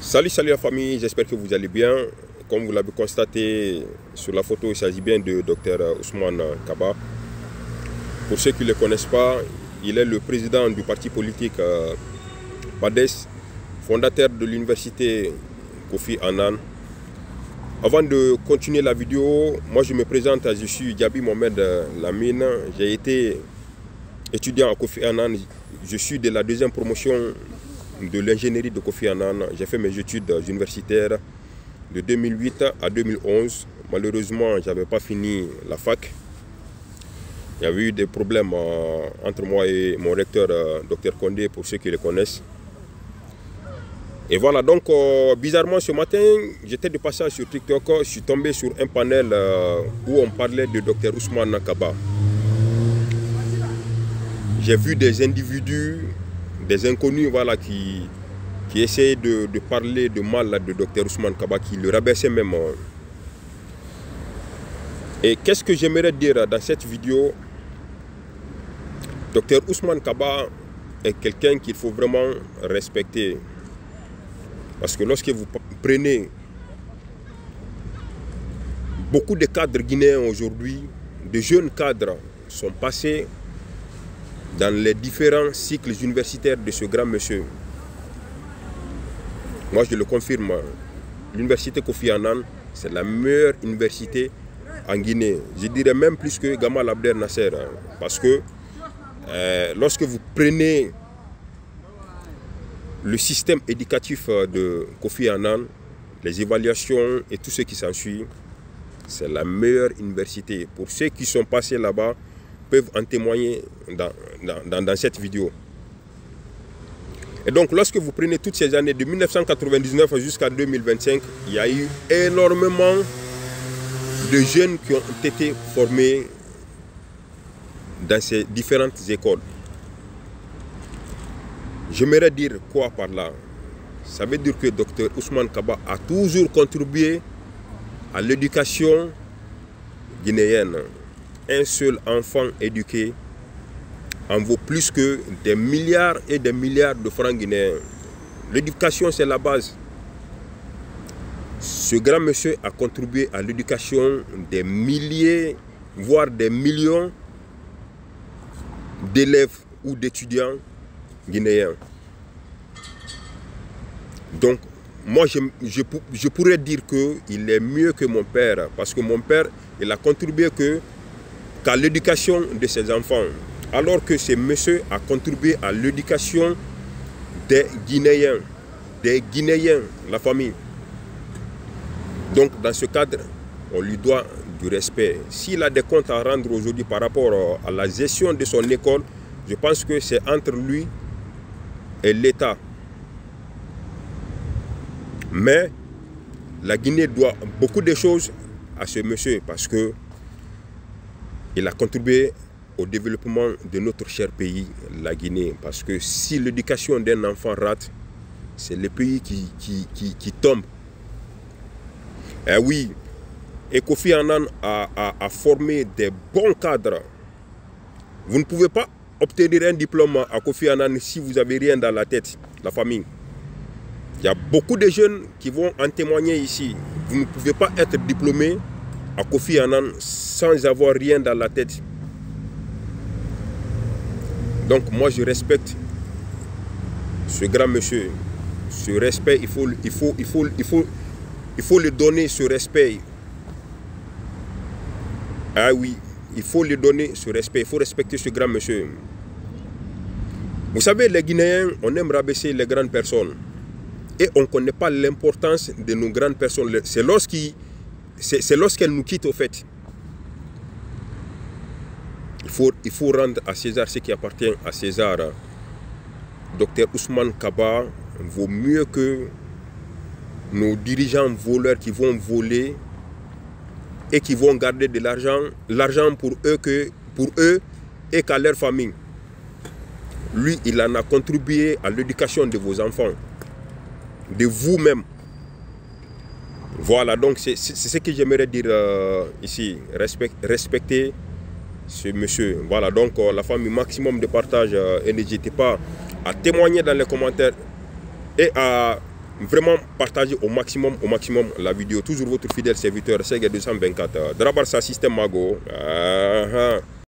Salut la famille, j'espère que vous allez bien. Comme vous l'avez constaté sur la photo, il s'agit bien de Dr Ousmane Kaba. Pour ceux qui ne le connaissent pas, il est le président du parti politique PADES, fondateur de l'université Kofi Annan. Avant de continuer la vidéo, moi je me présente, je suis Gabi Mohamed Lamine. J'ai été étudiant à Kofi Annan, je suis de la deuxième promotion de l'ingénierie de Kofi Annan. J'ai fait mes études universitaires de 2008 à 2011. Malheureusement, je n'avais pas fini la fac. Il y avait eu des problèmes entre moi et mon recteur, Dr Condé, pour ceux qui le connaissent. Et voilà, donc bizarrement ce matin, j'étais de passage sur TikTok, je suis tombé sur un panel où on parlait de Dr Ousmane Kaba. J'ai vu des individus, des inconnus voilà, qui essayaient de parler de mal là, de Dr Ousmane Kaba, qui le rabaissaient même. Et qu'est-ce que j'aimerais dire dans cette vidéo? Dr Ousmane Kaba est quelqu'un qu'il faut vraiment respecter. Parce que lorsque vous prenez beaucoup de cadres guinéens aujourd'hui, de jeunes cadres sont passés dans les différents cycles universitaires de ce grand monsieur. Moi, je le confirme, l'université Kofi Annan, c'est la meilleure université en Guinée. Je dirais même plus que Gamal Abdel Nasser. Parce que lorsque vous prenez le système éducatif de Kofi Annan, les évaluations et tout ce qui s'ensuit, c'est la meilleure université. Pour ceux qui sont passés là-bas, peuvent en témoigner dans cette vidéo. Et donc, lorsque vous prenez toutes ces années, de 1999 jusqu'à 2025, il y a eu énormément de jeunes qui ont été formés dans ces différentes écoles. J'aimerais dire quoi par là? Ça veut dire que Dr Ousmane Kaba a toujours contribué à l'éducation guinéenne. Un seul enfant éduqué en vaut plus que des milliards et des milliards de francs guinéens. L'éducation, c'est la base. Ce grand monsieur a contribué à l'éducation des milliers, voire des millions d'élèves ou d'étudiants guinéens. Donc, moi, je pourrais dire qu'il est mieux que mon père, parce que mon père, il a contribué qu'à l'éducation de ses enfants, alors que ce monsieur a contribué à l'éducation des Guinéens, la famille. Donc, dans ce cadre, on lui doit du respect. S'il a des comptes à rendre aujourd'hui par rapport à la gestion de son école, je pense que c'est entre lui et l'État. Mais la Guinée doit beaucoup de choses à ce monsieur parce que il a contribué au développement de notre cher pays, la Guinée. Parce que si l'éducation d'un enfant rate, c'est le pays qui tombe. Et oui, et Kofi Annan a formé des bons cadres. Vous ne pouvez pas obtenir un diplôme à Kofi Annan si vous n'avez rien dans la tête, la famille. Il y a beaucoup de jeunes qui vont en témoigner ici. Vous ne pouvez pas être diplômé à Kofi Annan sans avoir rien dans la tête. Donc moi je respecte ce grand monsieur. Ce respect, il faut le donner, ce respect. Ah oui, il faut lui donner ce respect. Il faut respecter ce grand monsieur. Vous savez, les Guinéens, on aime rabaisser les grandes personnes. Et on ne connaît pas l'importance de nos grandes personnes. C'est lorsqu'elles nous quittent, au fait. Il faut rendre à César ce qui appartient à César. Dr Ousmane Kaba vaut mieux que nos dirigeants voleurs qui vont voler et qui vont garder de l'argent pour eux et qu'à leur famille. Lui, il en a contribué à l'éducation de vos enfants, de vous-même. Voilà, donc c'est ce que j'aimerais dire ici. Respecter ce monsieur. Voilà, donc la famille, maximum de partage et n'hésitez pas à témoigner dans les commentaires et à vraiment partagez au maximum la vidéo. Toujours votre fidèle serviteur, Sega 224. Drabarsa Système Mago.